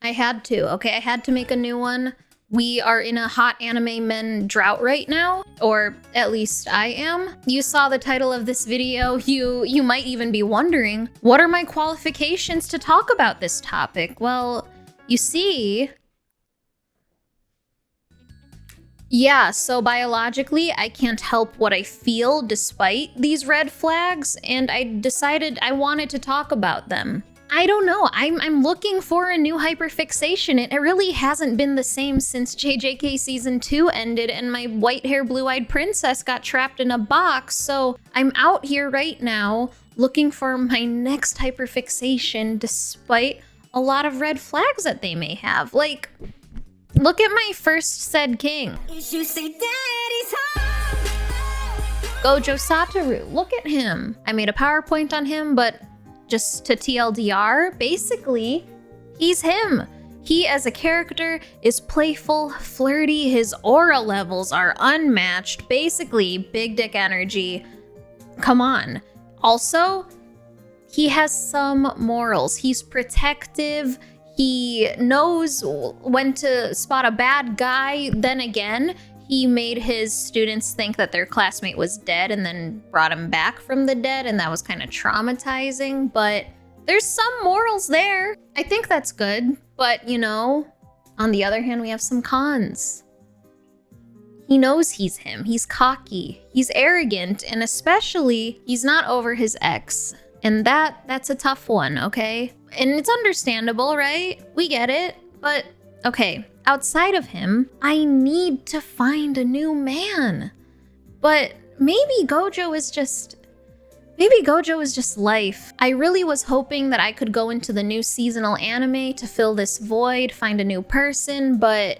I had to, okay? I had to make a new one. We are in a hot anime men drought right now, or at least I am. You saw the title of this video. You might even be wondering, what are my qualifications to talk about this topic? Well, you see, yeah, so biologically, I can't help what I feel despite these red flags, and I decided I wanted to talk about them. I don't know, I'm looking for a new hyperfixation. It really hasn't been the same since JJK Season 2 ended and my white hair, blue-eyed princess got trapped in a box, so I'm out here right now looking for my next hyperfixation despite a lot of red flags that they may have. Like, look at my first said king. Gojo Satoru, look at him. I made a PowerPoint on him, but just to TLDR, basically, he's him. He as a character is playful, flirty, his aura levels are unmatched, basically big dick energy. Come on. Also, he has some morals. He's protective, he knows when to spot a bad guy. Then again, he made his students think that their classmate was dead and then brought him back from the dead, and that was kind of traumatizing, but there's some morals there. I think that's good, but you know, on the other hand, we have some cons. He knows he's him, he's cocky, he's arrogant, and especially, he's not over his ex. And that's a tough one, okay? And it's understandable, right? We get it, but okay. Outside of him, I need to find a new man. But maybe Gojo is just life. I really was hoping that I could go into the new seasonal anime to fill this void, find a new person, but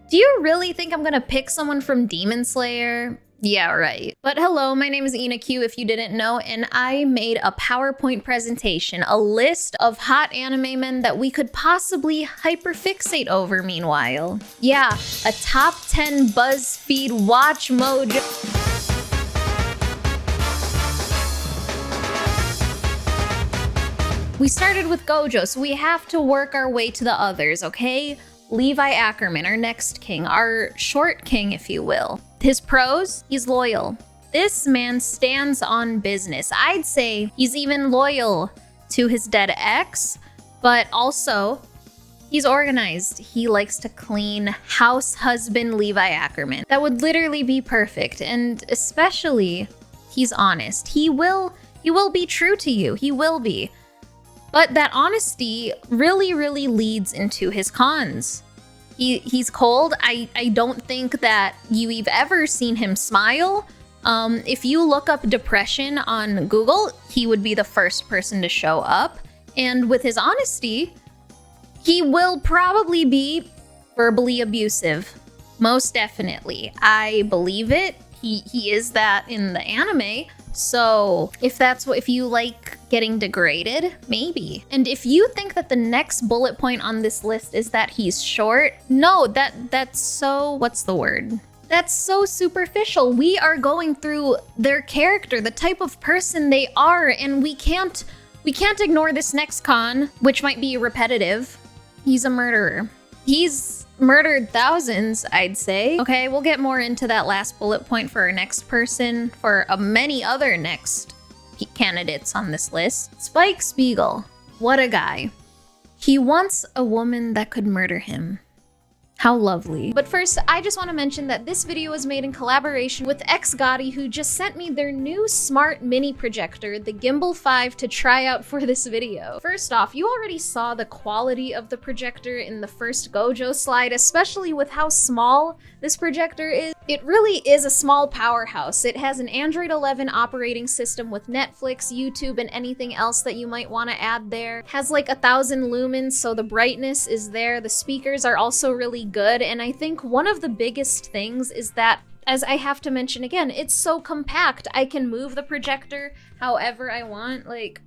do you really think I'm gonna pick someone from Demon Slayer? Yeah, right. But hello, my name is Inakyu, if you didn't know, and I made a PowerPoint presentation, a list of hot anime men that we could possibly hyperfixate over meanwhile. Yeah, a top 10 BuzzFeed watch mojo. We started with Gojo, so we have to work our way to the others, okay? Levi Ackerman, our next king, our short king, if you will. His pros, he's loyal. This man stands on business. I'd say he's even loyal to his dead ex, but also he's organized. He likes to clean. House husband Levi Ackerman. That would literally be perfect, and especially he's honest. He will be true to you. He will be. But that honesty really leads into his cons. He's cold. I don't think that you've ever seen him smile. If you look up depression on Google, he would be the first person to show up. And with his honesty, he will probably be verbally abusive. Most definitely. I believe it. He is that in the anime. So if you like getting degraded, maybe. And if you think that the next bullet point on this list is that he's short, no, that's so, what's the word? That's so superficial. We are going through their character, the type of person they are, and we can't ignore this next con, which might be repetitive. He's a murderer. He's murdered thousands, I'd say. Okay, we'll get more into that last bullet point for our next person, for many other next candidates on this list. Spike Spiegle, what a guy. He wants a woman that could murder him. How lovely. But first, I just want to mention that this video was made in collaboration with XGotti, who just sent me their new smart mini projector, the Gimbal 5, to try out for this video. First off, you already saw the quality of the projector in the first Gojo slide, especially with how small this projector is. It really is a small powerhouse. It has an Android 11 operating system with Netflix, YouTube, and anything else that you might want to add there. It has like 1,000 lumens, so the brightness is there. The speakers are also really good, and I think one of the biggest things is that, as I have to mention again, it's so compact. I can move the projector however I want, like,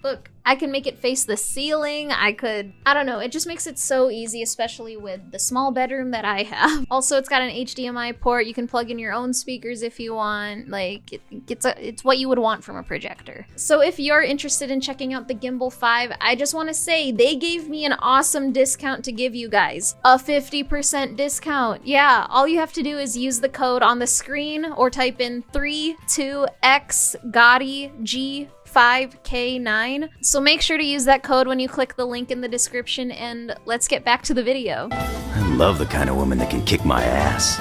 Look, I can make it face the ceiling. I don't know. It just makes it so easy, especially with the small bedroom that I have. Also, it's got an HDMI port. You can plug in your own speakers if you want. Like, it's what you would want from a projector. So if you're interested in checking out the Gimbal 5, I just want to say they gave me an awesome discount to give you guys. A 50% discount. Yeah, all you have to do is use the code on the screen or type in 32XGOTY5K9. So make sure to use that code when you click the link in the description, and let's get back to the video. I love the kind of woman that can kick my ass.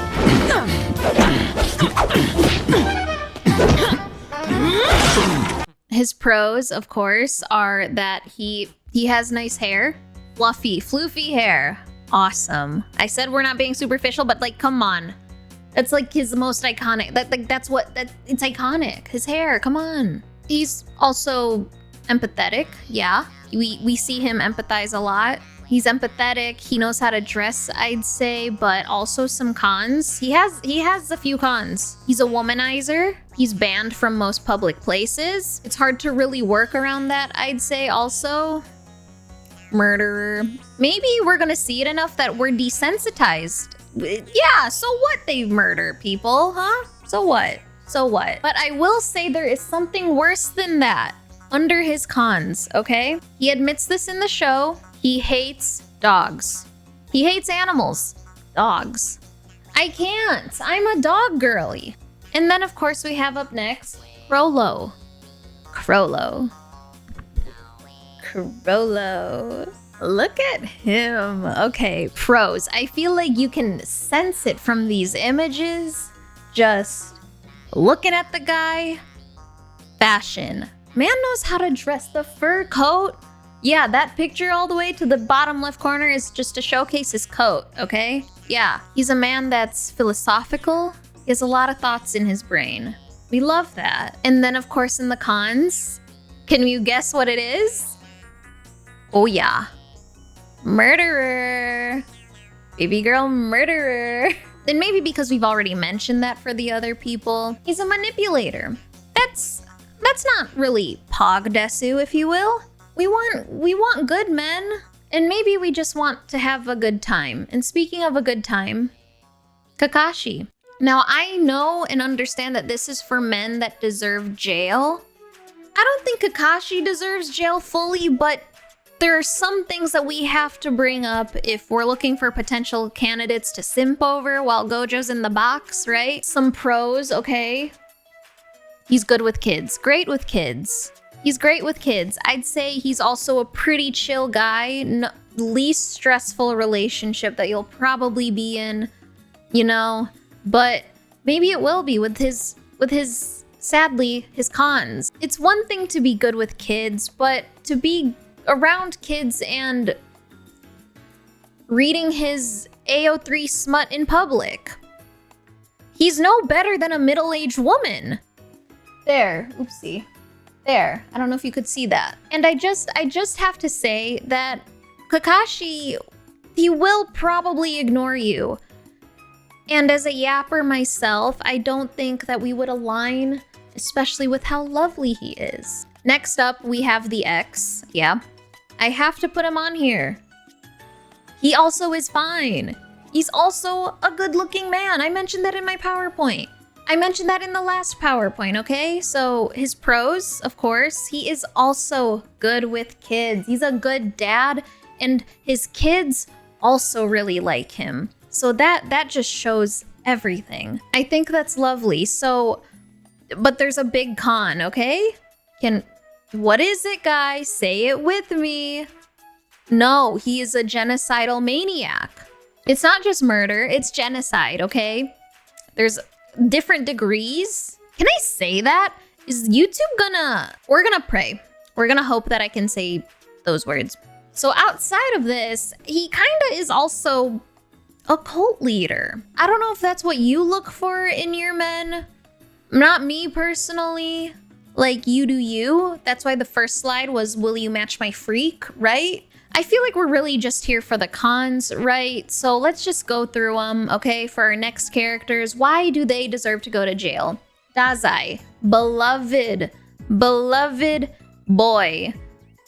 His pros, of course, are that he has nice hair. Fluffy, floofy hair. Awesome. I said we're not being superficial, but like, come on. That's like his most iconic. It's iconic. His hair, come on. He's also empathetic. Yeah, we see him empathize a lot. He's empathetic. He knows how to dress, I'd say, but also some cons. He has a few cons. He's a womanizer. He's banned from most public places. It's hard to really work around that, I'd say. Also, murderer. Maybe we're gonna see it enough that we're desensitized. Yeah, so what? They murder people, huh? So what? So what? But I will say there is something worse than that under his cons, okay? He admits this in the show. He hates dogs. He hates animals. Dogs. I can't. I'm a dog girly. And then, of course, we have up next Chrollo. Chrollo. Chrollo. Look at him. Okay, pros. I feel like you can sense it from these images. Just looking at the guy. Fashion. Man knows how to dress. The fur coat. Yeah, that picture all the way to the bottom left corner is just to showcase his coat, okay? Yeah, he's a man that's philosophical. He has a lot of thoughts in his brain. We love that. And then, of course, in the cons, can you guess what it is? Oh, yeah. Murderer. Baby girl murderer. Then maybe because we've already mentioned that for the other people, he's a manipulator. That's not really pogdesu, if you will. We want good men, and maybe we just want to have a good time. And speaking of a good time, Kakashi. Now, I know and understand that this is for men that deserve jail. I don't think Kakashi deserves jail fully, but there are some things that we have to bring up if we're looking for potential candidates to simp over while Gojo's in the box, right? Some pros, okay? He's good with kids. Great with kids. He's great with kids. I'd say he's also a pretty chill guy. Least stressful relationship that you'll probably be in, you know? But maybe it will be with his sadly, his cons. It's one thing to be good with kids, but to be around kids and reading his AO3 smut in public. He's no better than a middle-aged woman. There, oopsie. There, I don't know if you could see that. And I just have to say that Kakashi, he will probably ignore you. And as a yapper myself, I don't think that we would align, especially with how lovely he is. Next up, we have the ex. Yeah, I have to put him on here. He also is fine. He's also a good-looking man. I mentioned that in my PowerPoint. I mentioned that in the last PowerPoint, okay? So his pros, of course, he is also good with kids. He's a good dad, and his kids also really like him. So that just shows everything. I think that's lovely. So, but there's a big con, okay? What is it, guys? Say it with me. No, he is a genocidal maniac. It's not just murder, it's genocide, okay? There's different degrees. Can I say that? Is YouTube we're gonna pray. We're gonna hope that I can say those words. So outside of this, he kinda is also a cult leader. I don't know if that's what you look for in your men. Not me personally. Like, you do you. That's why the first slide was, will you match my freak, right? I feel like we're really just here for the cons, right? So let's just go through them, okay? For our next characters, why do they deserve to go to jail? Dazai, beloved boy.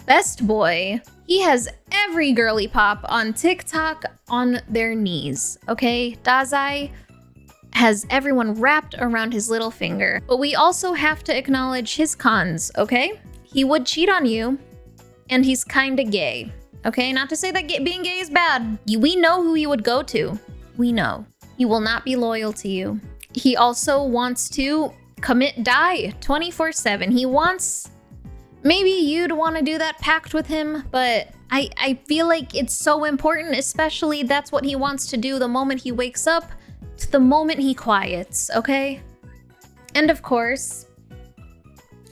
Best boy. He has every girly pop on TikTok on their knees, okay? Dazai has everyone wrapped around his little finger. But we also have to acknowledge his cons, okay? He would cheat on you, and he's kinda gay, okay? Not to say that being gay is bad. We know who he would go to. We know. He will not be loyal to you. He also wants to commit die 24/7. He wants... Maybe you'd want to do that pact with him, but I feel like it's so important, especially that's what he wants to do the moment he wakes up to the moment he quiets, okay? And of course,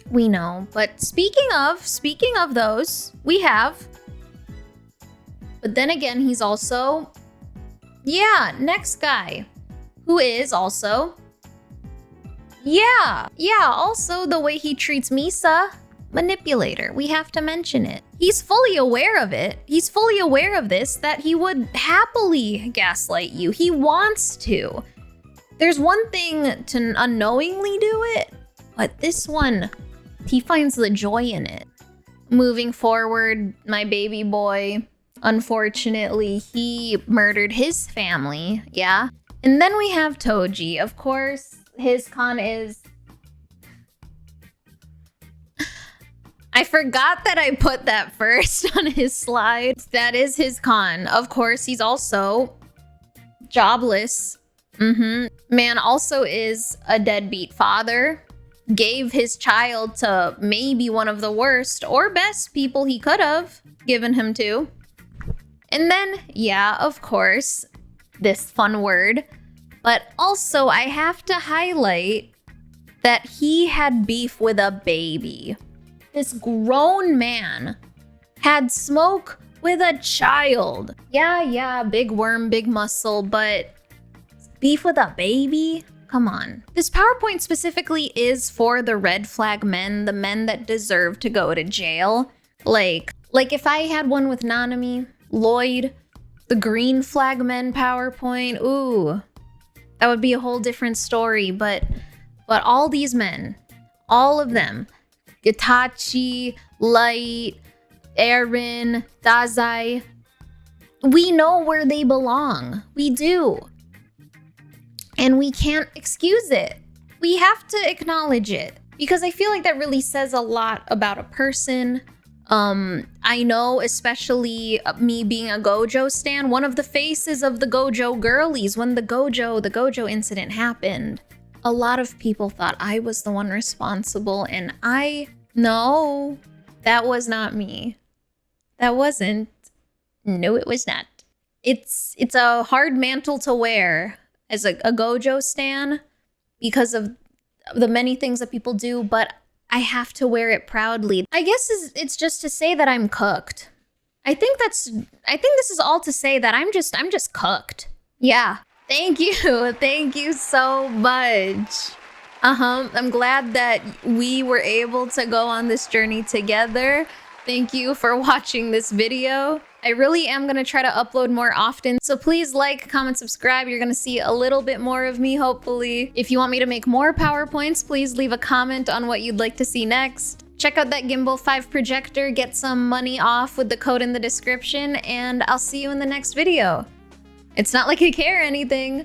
we know. But speaking of those, we have. But then again, he's also, yeah, next guy, who is also, yeah, also the way he treats Misa, manipulator. We have to mention it. He's fully aware of it. He's fully aware of this, that he would happily gaslight you. He wants to. There's one thing to unknowingly do it, but this one, he finds the joy in it. Moving forward, my baby boy, unfortunately, he murdered his family, yeah? And then we have Toji. Of course, his con is... I forgot that I put that first on his slide. That is his con. Of course, he's also jobless. Man also is a deadbeat father. Gave his child to maybe one of the worst or best people he could have given him to. And then, yeah, of course, this fun word. But also, I have to highlight that he had beef with a baby. This grown man had smoke with a child. Yeah, big worm, big muscle, but beef with a baby? Come on. This PowerPoint specifically is for the red flag men, the men that deserve to go to jail. Like if I had one with Nanami, Lloyd, the green flag men PowerPoint, ooh, that would be a whole different story. But all these men, all of them, Itachi, Light, Eren, Dazai, we know where they belong. We do. And we can't excuse it. We have to acknowledge it. Because I feel like that really says a lot about a person. I know, especially me being a gojo stan, one of the faces of the gojo girlies, when the gojo incident happened, a lot of people thought I was the one responsible, and no, that was not me. That wasn't. No, it was not. It's a hard mantle to wear as a gojo stan because of the many things that people do, but I have to wear it proudly. I guess it's just to say that I'm cooked. I think this is all to say that I'm just cooked. Yeah. Thank you so much. I'm glad that we were able to go on this journey together. Thank you for watching this video. I really am going to try to upload more often, so please like, comment, subscribe. You're going to see a little bit more of me, hopefully. If you want me to make more PowerPoints, please leave a comment on what you'd like to see next. Check out that Gimbal 5 projector, get some money off with the code in the description, and I'll see you in the next video. It's not like I care or anything.